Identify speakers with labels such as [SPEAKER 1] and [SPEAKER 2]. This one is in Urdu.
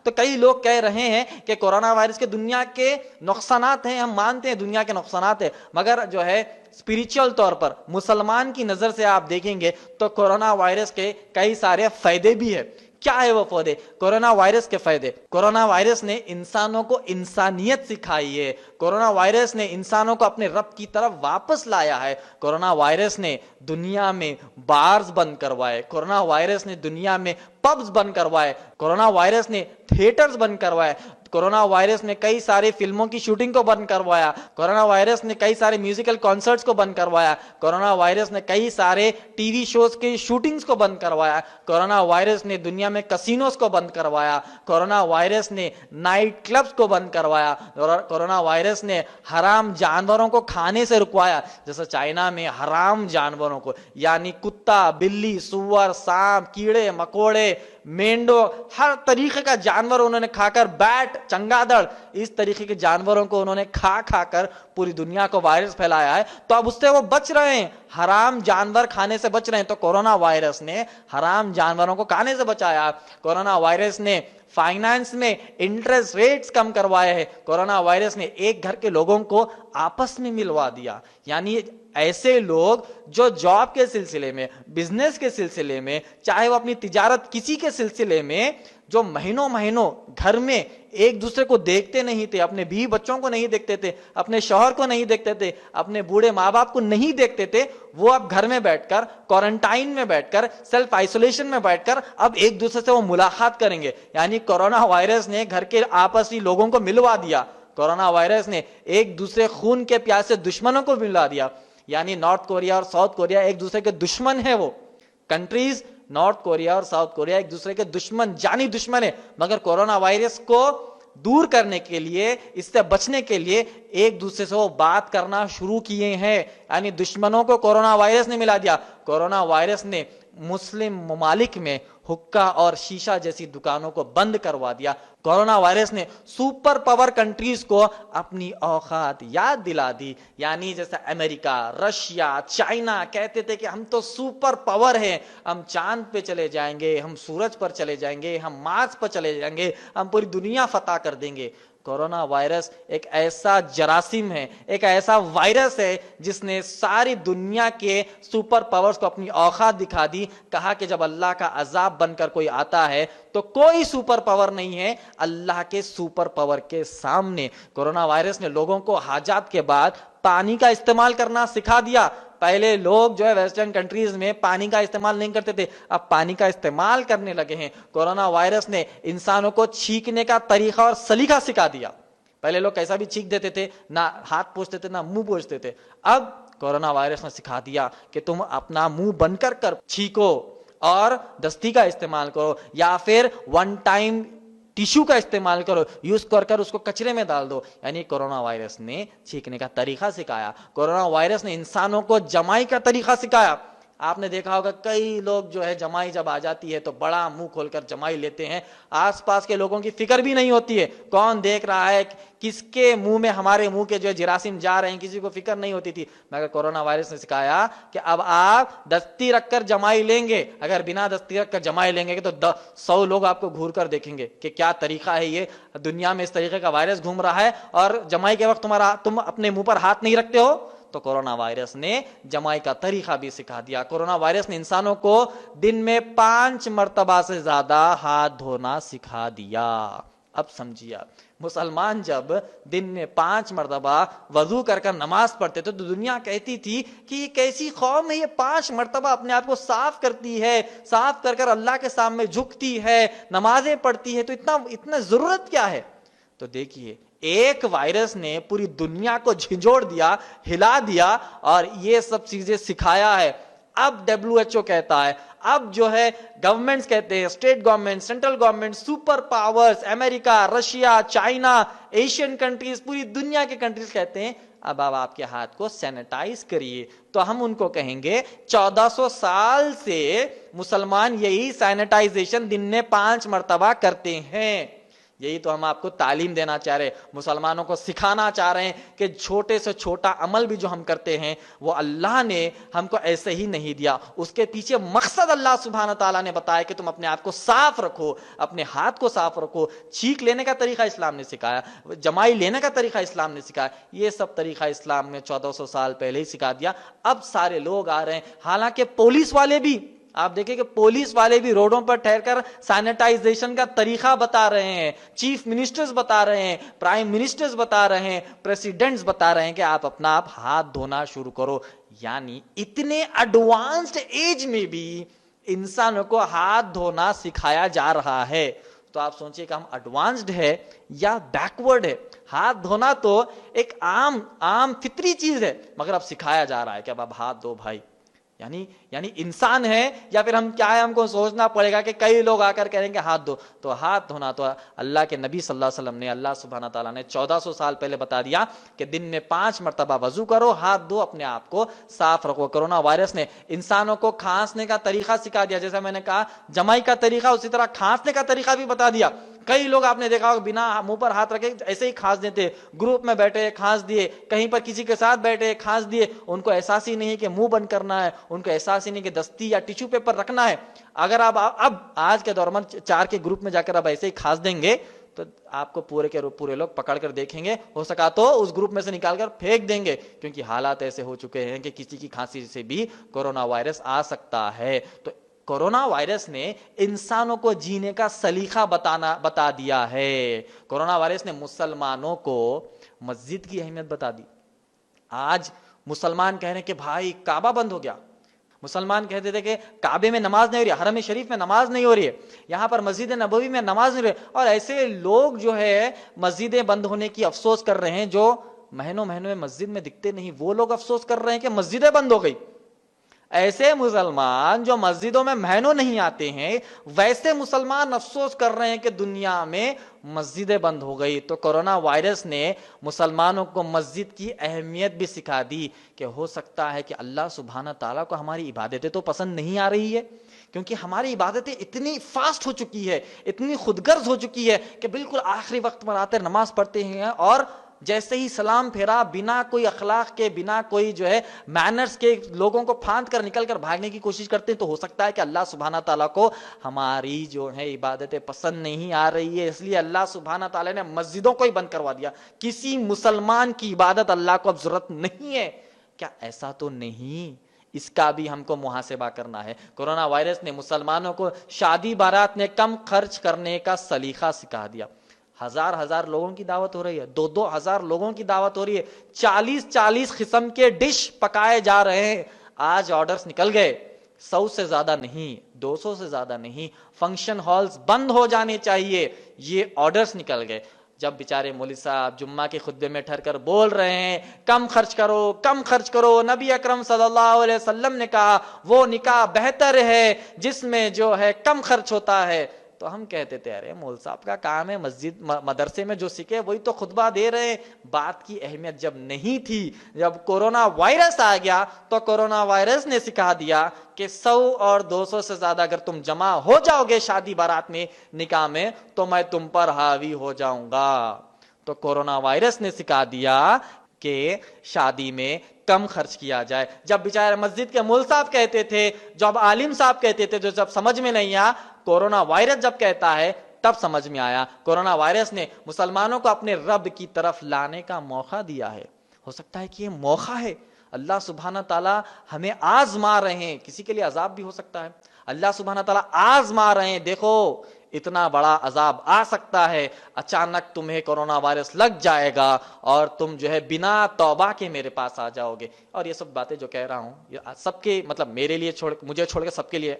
[SPEAKER 1] تو کئی لوگ کہہ رہے ہیں کہ کورونا وائرس کے دنیا کے نقصانات ہیں، ہم مانتے ہیں دنیا کے نقصانات ہیں، مگر جو ہے اسپریچول طور پر مسلمان کی نظر سے آپ دیکھیں گے تو کورونا وائرس کے کئی سارے فائدے بھی ہیں۔ کیا ہے وہ فائدے؟ کورونا وائرس کے فائدے، کورونا وائرس نے انسانوں کو انسانیت سکھائی ہے، کورونا وائرس نے انسانوں کو اپنے رب کی طرف واپس لایا ہے، کورونا وائرس نے دنیا میں بارز بند کروائے، کورونا وائرس نے دنیا میں پبز بند کروائے، کورونا وائرس نے تھیٹرز بند کروائے، کورونا وائرس نے کئی سارے فلموں کی شوٹنگ کو بند کروایا، کورونا وائرس نے کئی سارے میوزیکل کانسرٹس کو بند کروایا، کورونا وائرس نے کئی سارے ٹی وی شوز کی شوٹنگز کو بند کروایا، کورونا وائرس نے دنیا میں کسینوز کو بند کروایا، کورونا وائرس نے نائٹ کلبز کو بند کروایا، کورونا وائرس نے حرام جانوروں کو کھانے سے رکوایا، جیسے چائنا میں حرام جانوروں کو یعنی کتا، بلی، سور، سانپ، کیڑے مکوڑے، مینڈو، ہر طریقے کا جانور انہوں نے کھا کر، بیٹ، چنگادڑ، اس طریقے کے جانوروں کو انہوں نے کھا کر پوری دنیا کو وائرس پھیلایا ہے۔ تو اب اس سے وہ بچ رہے ہیں، حرام جانور کھانے سے بچ رہے ہیں۔ تو کورونا وائرس نے حرام جانوروں کو کھانے سے بچایا، کورونا وائرس نے فائنانس میں انٹرسٹ ریٹس کم کروائے ہیں، کورونا وائرس نے ایک گھر کے لوگوں کو آپس میں ملوا دیا، یعنی ایسے لوگ جو جاب کے سلسلے میں، بزنس کے سلسلے میں، چاہے وہ اپنی تجارت کسی کے سلسلے میں، جو مہینوں گھر میں ایک دوسرے کو دیکھتے نہیں تھے، اپنے بیوی بچوں کو نہیں دیکھتے تھے، اپنے شوہر کو نہیں دیکھتے تھے، اپنے بوڑھے ماں باپ کو نہیں دیکھتے تھے، وہ اب گھر میں بیٹھ کر، کوارنٹائن میں بیٹھ کر، سیلف آئسولیشن میں بیٹھ کر اب ایک دوسرے سے وہ ملاقات کریں گے۔ یعنی کورونا وائرس نے گھر کے آپسی لوگوں کو ملوا دیا، کورونا وائرس نے ایک دوسرے خون کے پیاسے دشمنوں کو ملا دیا، یعنی نارتھ کوریا اور ساؤتھ کوریا ایک دوسرے کے دشمن ہیں، وہ کنٹریز نارتھ کوریا اور ساؤتھ کوریا ایک دوسرے کے دشمن، جانی دشمن ہیں، مگر کورونا وائرس کو دور کرنے کے لیے، اس سے بچنے کے لیے ایک دوسرے سے وہ بات کرنا شروع کیے ہیں، یعنی دشمنوں کو کورونا وائرس نے ملا دیا۔ کورونا وائرس نے مسلم ممالک میں حقہ اور شیشہ جیسی دکانوں کو بند کروا دیا، کورونا وائرس نے سپر پاور کنٹریز کو اپنی اوقات یاد دلا دی، یعنی جیسے امریکہ، رشیا، چائنا کہتے تھے کہ ہم تو سپر پاور ہیں، ہم چاند پہ چلے جائیں گے، ہم سورج پر چلے جائیں گے، ہم مارس پر چلے جائیں گے، ہم پوری دنیا فتح کر دیں گے۔ کورونا وائرس ایک ایسا جراثیم ہے، ایک ایسا وائرس ہے جس نے ساری دنیا کے سپر پاورز کو اپنی اوقات دکھا دی۔ کہا کہ جب اللہ کا عذاب بن کر کوئی آتا ہے تو کوئی سپر پاور نہیں ہے اللہ کے سپر پاور کے سامنے۔ کورونا وائرس نے لوگوں کو حاجات کے بعد پانی کا استعمال کرنا سکھا دیا۔ پہلے لوگ جو ہے ویسٹرن کنٹریز میں پانی کا استعمال نہیں کرتے تھے، اب پانی کا استعمال کرنے لگے ہیں۔ کورونا وائرس نے انسانوں کو چھینکنے کا طریقہ اور سلیقہ سکھا دیا۔ پہلے لوگ کیسا بھی چھینک دیتے تھے، نہ ہاتھ پوچھتے تھے نہ منہ پوچھتے تھے، اب کورونا وائرس نے سکھا دیا کہ تم اپنا منہ بند کر چھینکو اور دستی کا استعمال کرو، یا پھر ون ٹائم ٹیشو کا استعمال کرو، یوز کر اس کو کچرے میں ڈال دو۔ یعنی کورونا وائرس نے چھینکنے کا طریقہ سکھایا، کورونا وائرس نے انسانوں کو جمائی کا طریقہ سکھایا۔ آپ نے دیکھا ہوگا کئی لوگ جو ہے جمائی جب آ جاتی ہے تو بڑا منہ کھول کر جمائی لیتے ہیں، آس پاس کے لوگوں کی فکر بھی نہیں ہوتی ہے کون دیکھ رہا ہے، کس کے منہ میں ہمارے منہ کے جو ہے جراثیم جا رہے ہیں، کسی کو فکر نہیں ہوتی تھی۔ مگر کورونا وائرس نے سکھایا کہ اب آپ دستی رکھ کر جمائی لیں گے، اگر بنا دستی رکھ کر جمائی لیں گے تو 100 لوگ آپ کو گھور کر دیکھیں گے کہ کیا طریقہ ہے یہ، دنیا میں اس طریقے کا وائرس گھوم رہا ہے اور جمائی کے وقت تم اپنے منہ پر ہاتھ نہیں رکھتے ہو۔ تو کورونا وائرس نے جمائی کا طریقہ بھی سکھا دیا۔ کورونا وائرس نے انسانوں کو دن میں 5 مرتبہ سے زیادہ ہاتھ دھونا سکھا دیا۔ اب سمجھیے، مسلمان جب دن میں 5 مرتبہ وضو کر کر نماز پڑھتے تھے تو دنیا کہتی تھی کہ یہ کیسی قوم ہے، یہ 5 مرتبہ اپنے آپ کو صاف کرتی ہے، صاف کر کر اللہ کے سامنے جھکتی ہے، نمازیں پڑھتی ہے، تو اتنا ضرورت کیا ہے؟ تو دیکھیے، ایک وائرس نے پوری دنیا کو جھنجھوڑ دیا، ہلا دیا اور یہ سب چیزیں سکھایا ہے۔ اب WHO کہتا ہے، اب جو ہے گورنمنٹس کہتے ہیں، state government, central government, super powers, America, Russia, China, Asian countries, پوری دنیا کے کنٹریز کہتے ہیں اب آپ کے ہاتھ کو سینیٹائز کریے۔ تو ہم ان کو کہیں گے 1400 سال سے مسلمان یہی سینیٹائزیشن دن میں 5 مرتبہ کرتے ہیں، یہی تو ہم آپ کو تعلیم دینا چاہ رہے ہیں، مسلمانوں کو سکھانا چاہ رہے ہیں کہ چھوٹے سے چھوٹا عمل بھی جو ہم کرتے ہیں وہ اللہ نے ہم کو ایسے ہی نہیں دیا، اس کے پیچھے مقصد اللہ سبحانہ تعالیٰ نے بتایا کہ تم اپنے آپ کو صاف رکھو، اپنے ہاتھ کو صاف رکھو، چھینک لینے کا طریقہ اسلام نے سکھایا، جمائی لینے کا طریقہ اسلام نے سکھایا، یہ سب طریقہ اسلام نے 1400 سال پہلے ہی سکھا دیا۔ اب سارے لوگ آ رہے ہیں، حالانکہ پولیس والے بھی، آپ دیکھیں کہ پولیس والے بھی روڈوں پر ٹھہر کر سینیٹائزیشن کا طریقہ بتا رہے ہیں، چیف منسٹرز بتا رہے ہیں، پرائم منسٹرز بتا رہے ہیں، پریسیڈنٹس بتا رہے ہیں کہ آپ اپنا آپ ہاتھ دھونا شروع کرو۔ یعنی اتنے ایڈوانسڈ ایج میں بھی انسانوں کو ہاتھ دھونا سکھایا جا رہا ہے، تو آپ سوچئے کہ ہم ایڈوانسڈ ہے یا بیکورڈ ہے؟ ہاتھ دھونا تو ایک عام فطری چیز ہے، مگر اب سکھایا جا رہا ہے کہ اب آپ ہاتھ دھو بھائی۔ یعنی انسان ہے یا پھر ہم کیا ہے؟ ہم کو سوچنا پڑے گا کہ کئی لوگ آ کر کہیں گے ہاتھ دھو، تو ہاتھ دھونا تو اللہ کے نبی صلی اللہ علیہ وسلم نے، اللہ سبحانہ تعالیٰ نے 1400 سال پہلے بتا دیا کہ دن میں 5 مرتبہ وضو کرو، ہاتھ دھو، اپنے آپ کو صاف رکھو۔ کرونا وائرس نے انسانوں کو کھانسنے کا طریقہ سکھا دیا، جیسا میں نے کہا جمائی کا طریقہ، اسی طرح کھانسنے کا طریقہ بھی بتا دیا۔ کئی لوگ آپ نے دیکھا ہوگا بنا منہ پر ہاتھ رکھے ایسے ہی کھانس دیتے، گروپ میں بیٹھے کھانس دیے، کہیں پر کسی کے ساتھ بیٹھے کھانس دیے، ان کو احساس ہی نہیں کہ منہ بند کرنا ہے، ان کو احساس ہی نہیں کہ دستی یا ٹیشو پیپر رکھنا ہے۔ اگر آپ اب آج کے دور میں 4 کے گروپ میں جا کر اب ایسے ہی کھانس دیں گے تو آپ کو پورے کے پورے لوگ پکڑ کر دیکھیں گے، ہو سکا تو اس گروپ میں سے نکال کر پھینک دیں گے، کیونکہ حالات ایسے ہو چکے ہیں کہ کسی کی کھانسی سے بھی کورونا وائرس آ سکتا ہے۔ تو کورونا وائرس نے انسانوں کو جینے کا سلیقہ بتا دیا ہے۔ کورونا وائرس نے مسلمانوں کو مسجد کی اہمیت بتا دی۔ آج مسلمان کہہ رہے ہیں کہ بھائی کعبہ بند ہو گیا، مسلمان کہتے تھے کہ کعبے میں نماز نہیں ہو رہی ہے، حرم شریف میں نماز نہیں ہو رہی ہے، یہاں پر مسجد نبوی میں نماز نہیں ہو رہی ہے، اور ایسے لوگ جو ہے مسجدیں بند ہونے کی افسوس کر رہے ہیں، جو مہینوں میں مسجد میں دکھتے نہیں، وہ لوگ افسوس کر رہے ہیں کہ مسجدیں بند ہو گئی۔ ایسے مسلمان جو مسجدوں میں مہینوں نہیں آتے ہیں، ویسے مسلمان افسوس کر رہے ہیں کہ دنیا میں مسجدیں بند ہو گئی۔ تو کورونا وائرس نے مسلمانوں کو مسجد کی اہمیت بھی سکھا دی کہ ہو سکتا ہے کہ اللہ سبحانہ تعالیٰ کو ہماری عبادتیں تو پسند نہیں آ رہی ہے، کیونکہ ہماری عبادتیں اتنی فاسٹ ہو چکی ہے، اتنی خود غرض ہو چکی ہے کہ بالکل آخری وقت پر آتے نماز پڑھتے ہیں، اور جیسے ہی سلام پھیرا بنا کوئی اخلاق کے، بنا کوئی جو ہے مینرز کے، لوگوں کو پھاند کر نکل کر بھاگنے کی کوشش کرتے ہیں۔ تو ہو سکتا ہے کہ اللہ سبحانہ تعالیٰ کو ہماری جو ہے عبادتیں پسند نہیں آ رہی ہے، اس لیے اللہ سبحانہ تعالیٰ نے مسجدوں کو ہی بند کروا دیا، کسی مسلمان کی عبادت اللہ کو اب ضرورت نہیں ہے۔ کیا ایسا تو نہیں؟ اس کا بھی ہم کو محاسبہ کرنا ہے۔ کورونا وائرس نے مسلمانوں کو شادی بارات میں کم خرچ کرنے کا سلیقہ سکھا دیا۔ ہزار لوگوں کی دعوت ہو رہی ہے، 2,000 لوگوں کی دعوت ہو رہی ہے، 40 قسم کے ڈش پکائے جا رہے ہیں۔ آج آرڈرز نکل گئے، 100 سے زیادہ نہیں، 200 سے زیادہ نہیں، فنکشن ہالز بند ہو جانے چاہیے، یہ آرڈرز نکل گئے۔ جب بیچارے مولوی صاحب جمعہ کے خطبے میں ٹھہر کر بول رہے ہیں کم خرچ کرو، کم خرچ کرو، نبی اکرم صلی اللہ علیہ وسلم نے کہا وہ نکاح بہتر ہے جس میں جو ہے کم خرچ ہوتا ہے، تو ہم کہتے تھے ارے مول صاحب کا کام ہے مسجد مدرسے میں جو سیکھے وہی تو خطبہ دے رہے ہیں۔ بات کی اہمیت جب نہیں تھی، جب کورونا وائرس آ گیا تو کورونا وائرس نے سکھا دیا کہ 100 اور 200 سے زیادہ اگر تم جمع ہو جاؤ گے شادی بارات میں، نکاح میں، تو میں تم پر حاوی ہو جاؤں گا۔ تو کورونا وائرس نے سکھا دیا کہ شادی میں کم خرچ کیا جائے۔ جب بیچارے مسجد کے مول صاحب کہتے تھے، جب عالم صاحب کہتے تھے، جو جب سمجھ میں نہیں آیا، کورونا وائرس جب کہتا ہے تب سمجھ میں آیا۔ کورونا وائرس نے مسلمانوں کو اپنے رب کی طرف لانے کا موقع دیا ہے۔ ہو سکتا ہے کہ یہ موقع ہے، اللہ سبحانہ تعالیٰ ہمیں آزما رہے ہیں، کسی کے لیے عذاب بھی ہو سکتا ہے، اللہ سبحانہ تعالیٰ آزما رہے ہیں، دیکھو اتنا بڑا عذاب آ سکتا ہے، اچانک تمہیں کورونا وائرس لگ جائے گا اور تم جو ہے بنا توبہ کے میرے پاس آ جاؤ گے۔ اور یہ سب باتیں جو کہہ رہا ہوں یہ سب کے مطلب میرے لیے مجھے چھوڑ کے سب کے لیے